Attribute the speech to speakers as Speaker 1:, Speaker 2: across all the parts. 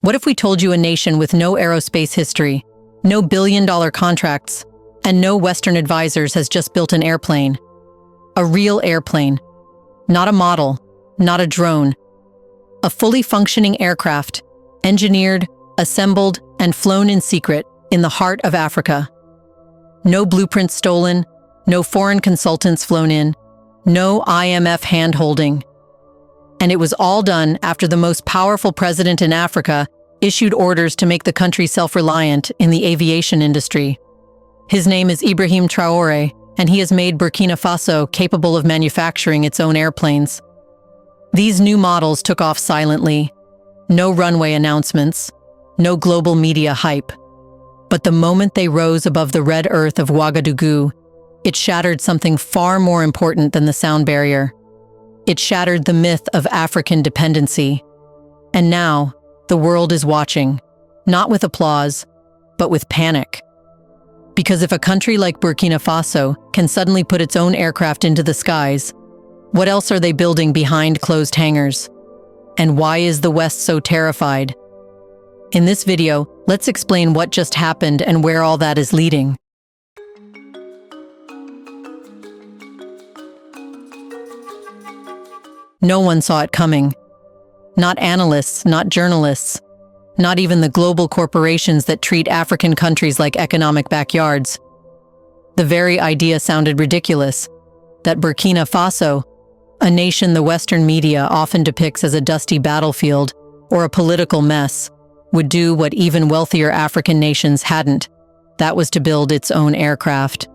Speaker 1: What if we told you a nation with no aerospace history, no billion-dollar contracts, and no Western advisors has just built an airplane? A real airplane. Not a model, not a drone. A fully functioning aircraft, engineered, assembled, and flown in secret in the heart of Africa. No blueprints stolen, no foreign consultants flown in, no IMF hand-holding. And it was all done after the most powerful president in Africa issued orders to make the country self-reliant in the aviation industry. His name is Ibrahim Traoré, and he has made Burkina Faso capable of manufacturing its own airplanes. These new models took off silently. No runway announcements, no global media hype. But the moment they rose above the red earth of Ouagadougou, it shattered something far more important than the sound barrier. It shattered the myth of African dependency. And now, the world is watching, not with applause, but with panic. Because if a country like Burkina Faso can suddenly put its own aircraft into the skies, what else are they building behind closed hangars? And why is the West so terrified? In this video, let's explain what just happened and where all that is leading. No one saw it coming. Not analysts, not journalists, not even the global corporations that treat African countries like economic backyards. The very idea sounded ridiculous, that Burkina Faso, a nation the Western media often depicts as a dusty battlefield or a political mess, would do what even wealthier African nations hadn't. That was to build its own aircraft.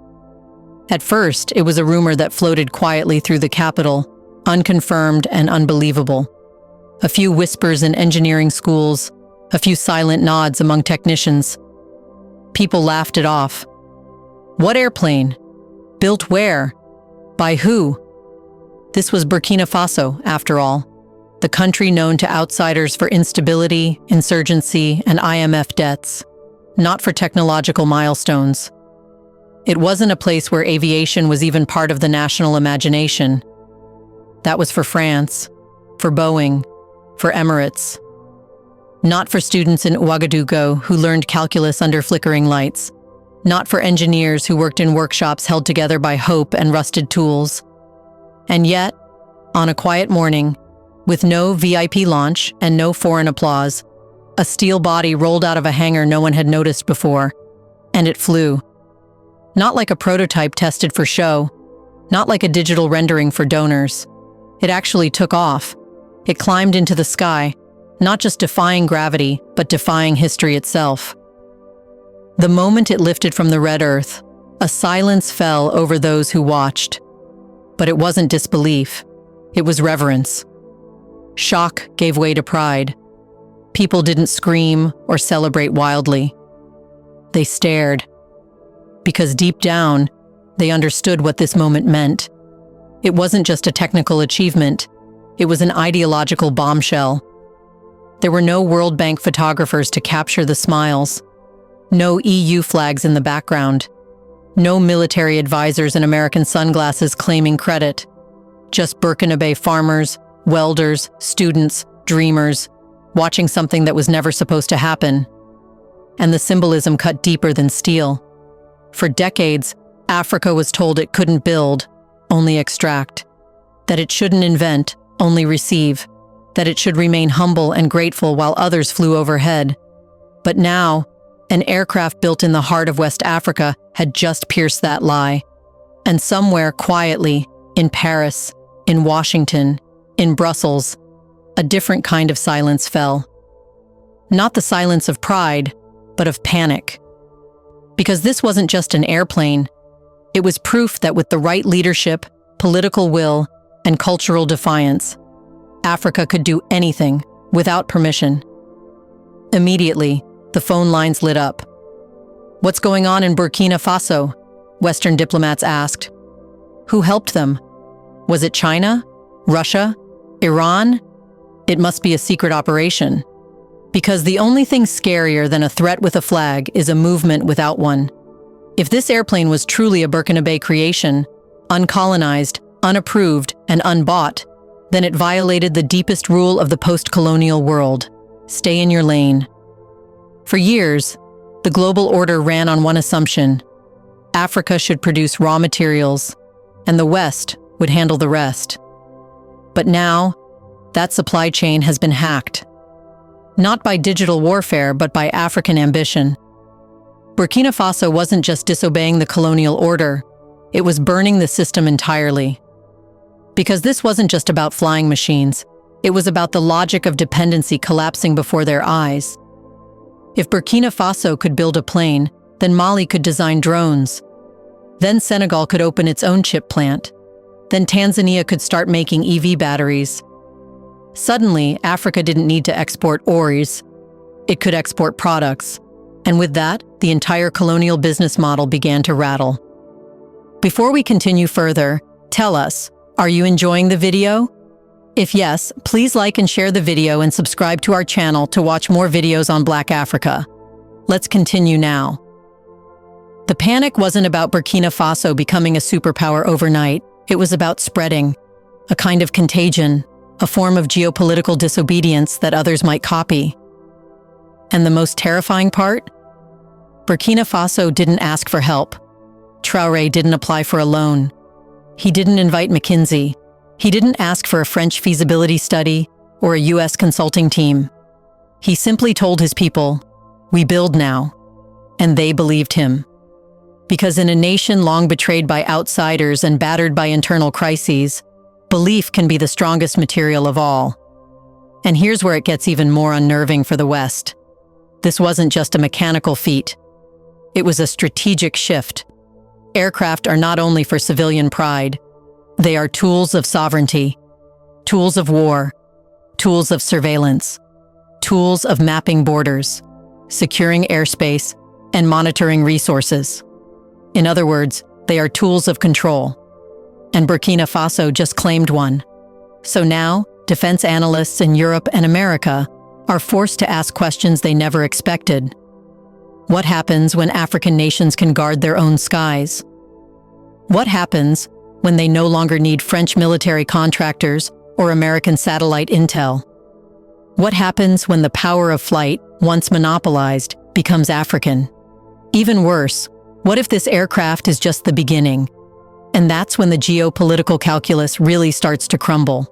Speaker 1: At first, it was a rumor that floated quietly through the capital, unconfirmed and unbelievable. A few whispers in engineering schools, a few silent nods among technicians. People laughed it off. What airplane? Built where? By who? This was Burkina Faso, after all, the country known to outsiders for instability, insurgency, and IMF debts, not for technological milestones. It wasn't a place where aviation was even part of the national imagination. That was for France, for Boeing, for Emirates. Not for students in Ouagadougou who learned calculus under flickering lights. Not for engineers who worked in workshops held together by hope and rusted tools. And yet, on a quiet morning, with no VIP launch and no foreign applause, a steel body rolled out of a hangar no one had noticed before, and it flew. Not like a prototype tested for show, not like a digital rendering for donors. It actually took off. It climbed into the sky, not just defying gravity, but defying history itself. The moment it lifted from the red earth, a silence fell over those who watched. But it wasn't disbelief. It was reverence. Shock gave way to pride. People didn't scream or celebrate wildly. They stared. Because deep down, they understood what this moment meant. It wasn't just a technical achievement. It was an ideological bombshell. There were no World Bank photographers to capture the smiles. No EU flags in the background. No military advisors in American sunglasses claiming credit. Just Burkinabe farmers, welders, students, dreamers, watching something that was never supposed to happen. And the symbolism cut deeper than steel. For decades, Africa was told it couldn't build, only extract. That it shouldn't invent, only receive. That it should remain humble and grateful while others flew overhead. But now, an aircraft built in the heart of West Africa had just pierced that lie. And somewhere quietly, in Paris, in Washington, in Brussels, a different kind of silence fell. Not the silence of pride, but of panic. Because this wasn't just an airplane. It was proof that with the right leadership, political will, and cultural defiance, Africa could do anything without permission. Immediately, the phone lines lit up. "What's going on in Burkina Faso?" Western diplomats asked. Who helped them? Was it China? Russia? Iran? It must be a secret operation. Because the only thing scarier than a threat with a flag is a movement without one. If this airplane was truly a Burkinabe creation, uncolonized, unapproved, and unbought, then it violated the deepest rule of the post-colonial world, stay in your lane. For years, the global order ran on one assumption: Africa should produce raw materials, and the West would handle the rest. But now, that supply chain has been hacked. Not by digital warfare, but by African ambition. Burkina Faso wasn't just disobeying the colonial order, it was burning the system entirely. Because this wasn't just about flying machines, it was about the logic of dependency collapsing before their eyes. If Burkina Faso could build a plane, then Mali could design drones. Then Senegal could open its own chip plant. Then Tanzania could start making EV batteries. Suddenly, Africa didn't need to export oils. It could export products. And with that, the entire colonial business model began to rattle. Before we continue further, tell us, are you enjoying the video? If yes, please like and share the video and subscribe to our channel to watch more videos on Black Africa. Let's continue now. The panic wasn't about Burkina Faso becoming a superpower overnight. It was about spreading, a kind of contagion, a form of geopolitical disobedience that others might copy. And the most terrifying part? Burkina Faso didn't ask for help. Traoré didn't apply for a loan. He didn't invite McKinsey. He didn't ask for a French feasibility study or a US consulting team. He simply told his people, "We build now." And they believed him. Because in a nation long betrayed by outsiders and battered by internal crises, belief can be the strongest material of all. And here's where it gets even more unnerving for the West. This wasn't just a mechanical feat. It was a strategic shift. Aircraft are not only for civilian pride. They are tools of sovereignty, tools of war, tools of surveillance, tools of mapping borders, securing airspace, and monitoring resources. In other words, they are tools of control. And Burkina Faso just claimed one. So now, defense analysts in Europe and America are forced to ask questions they never expected. What happens when African nations can guard their own skies? What happens when they no longer need French military contractors or American satellite intel? What happens when the power of flight, once monopolized, becomes African? Even worse, what if this aircraft is just the beginning? And that's when the geopolitical calculus really starts to crumble.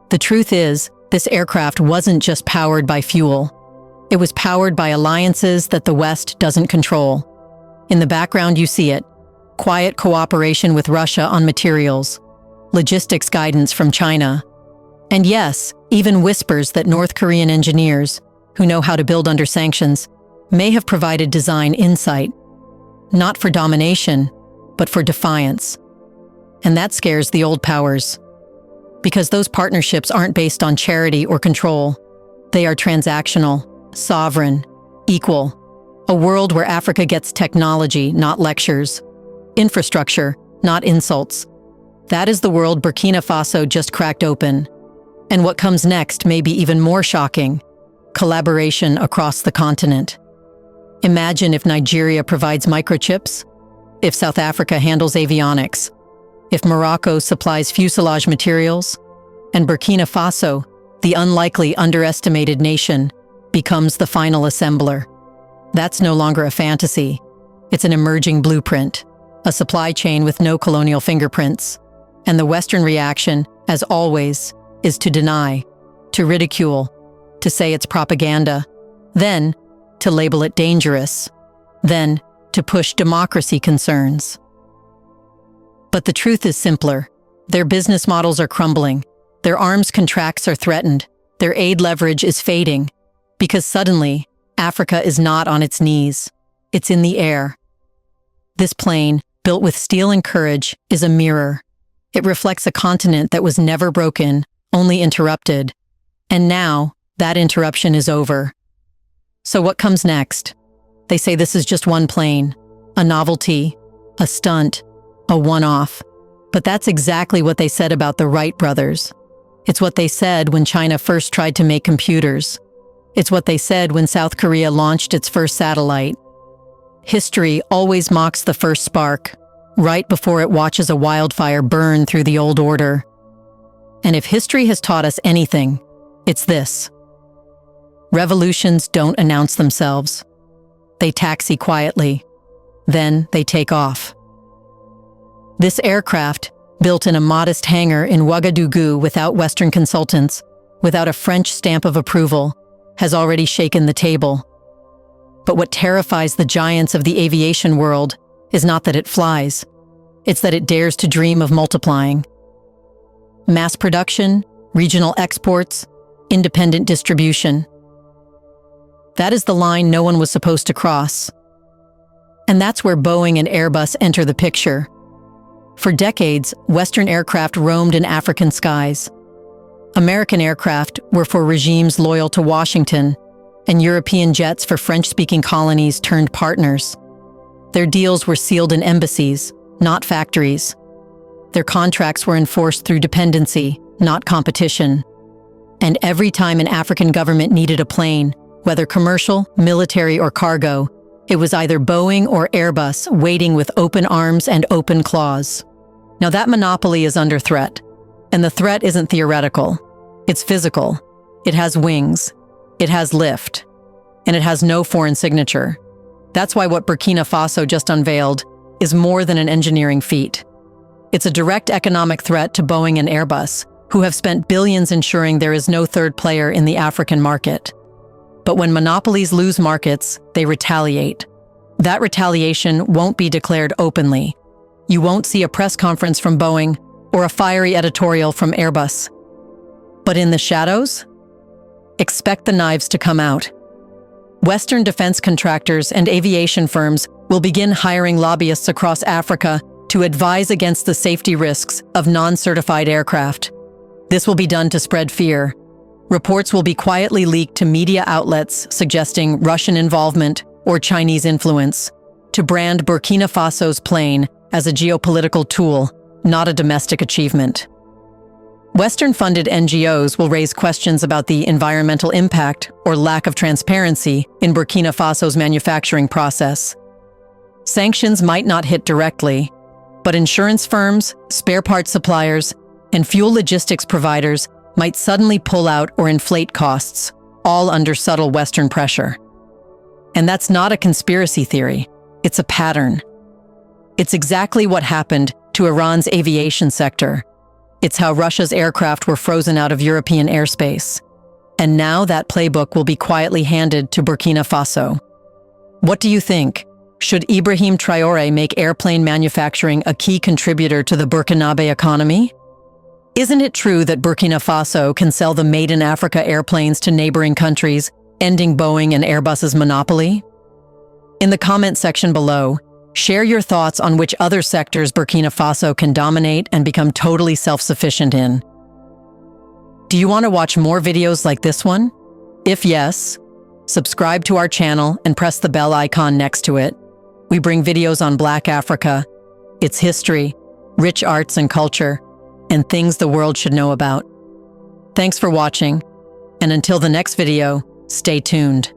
Speaker 1: The truth is, this aircraft wasn't just powered by fuel. It was powered by alliances that the West doesn't control. In the background you see it: quiet cooperation with Russia on materials, logistics guidance from China, and yes, even whispers that North Korean engineers, who know how to build under sanctions, may have provided design insight, not for domination, but for defiance. And that scares the old powers. Because those partnerships aren't based on charity or control. They are transactional, sovereign, equal. A world where Africa gets technology, not lectures. Infrastructure, not insults. That is the world Burkina Faso just cracked open. And what comes next may be even more shocking: collaboration across the continent. Imagine if Nigeria provides microchips, if South Africa handles avionics, if Morocco supplies fuselage materials, and Burkina Faso, the unlikely underestimated nation, becomes the final assembler. That's no longer a fantasy. It's an emerging blueprint, a supply chain with no colonial fingerprints. And the Western reaction, as always, is to deny, to ridicule, to say it's propaganda, then to label it dangerous, then to push democracy concerns. But the truth is simpler. Their business models are crumbling. Their arms contracts are threatened. Their aid leverage is fading. Because suddenly, Africa is not on its knees. It's in the air. This plane, built with steel and courage, is a mirror. It reflects a continent that was never broken, only interrupted. And now, that interruption is over. So what comes next? They say this is just one plane, a novelty, a stunt, a one-off. But that's exactly what they said about the Wright brothers. It's what they said when China first tried to make computers. It's what they said when South Korea launched its first satellite. History always mocks the first spark, right before it watches a wildfire burn through the old order. And if history has taught us anything, it's this: Revolutions don't announce themselves. They taxi quietly. Then they take off. This aircraft, built in a modest hangar in Ouagadougou without Western consultants, without a French stamp of approval, has already shaken the table. But what terrifies the giants of the aviation world is not that it flies. It's that it dares to dream of multiplying. Mass production, regional exports, independent distribution. That is the line no one was supposed to cross. And that's where Boeing and Airbus enter the picture. For decades, Western aircraft roamed in African skies. American aircraft were for regimes loyal to Washington, and European jets for French-speaking colonies turned partners. Their deals were sealed in embassies, not factories. Their contracts were enforced through dependency, not competition. And every time an African government needed a plane, whether commercial, military, or cargo, it was either Boeing or Airbus waiting with open arms and open claws. Now that monopoly is under threat, and the threat isn't theoretical. It's physical. It has wings. It has lift. And it has no foreign signature. That's why what Burkina Faso just unveiled is more than an engineering feat. It's a direct economic threat to Boeing and Airbus, who have spent billions ensuring there is no third player in the African market. But when monopolies lose markets, they retaliate. That retaliation won't be declared openly. You won't see a press conference from Boeing or a fiery editorial from Airbus. But in the shadows, expect the knives to come out. Western defense contractors and aviation firms will begin hiring lobbyists across Africa to advise against the safety risks of non-certified aircraft. This will be done to spread fear. Reports will be quietly leaked to media outlets suggesting Russian involvement or Chinese influence, to brand Burkina Faso's plane as a geopolitical tool, not a domestic achievement. Western-funded NGOs will raise questions about the environmental impact or lack of transparency in Burkina Faso's manufacturing process. Sanctions might not hit directly, but insurance firms, spare parts suppliers, and fuel logistics providers might suddenly pull out or inflate costs, all under subtle Western pressure. And that's not a conspiracy theory, it's a pattern. It's exactly what happened to Iran's aviation sector. It's how Russia's aircraft were frozen out of European airspace. And now that playbook will be quietly handed to Burkina Faso. What do you think? Should Ibrahim Traoré make airplane manufacturing a key contributor to the Burkinabe economy? Isn't it true that Burkina Faso can sell the Made in Africa airplanes to neighboring countries, ending Boeing and Airbus's monopoly? In the comment section below, share your thoughts on which other sectors Burkina Faso can dominate and become totally self-sufficient in. Do you want to watch more videos like this one? If yes, subscribe to our channel and press the bell icon next to it. We bring videos on Black Africa, its history, rich arts and culture, and things the world should know about. Thanks for watching, and until the next video, stay tuned.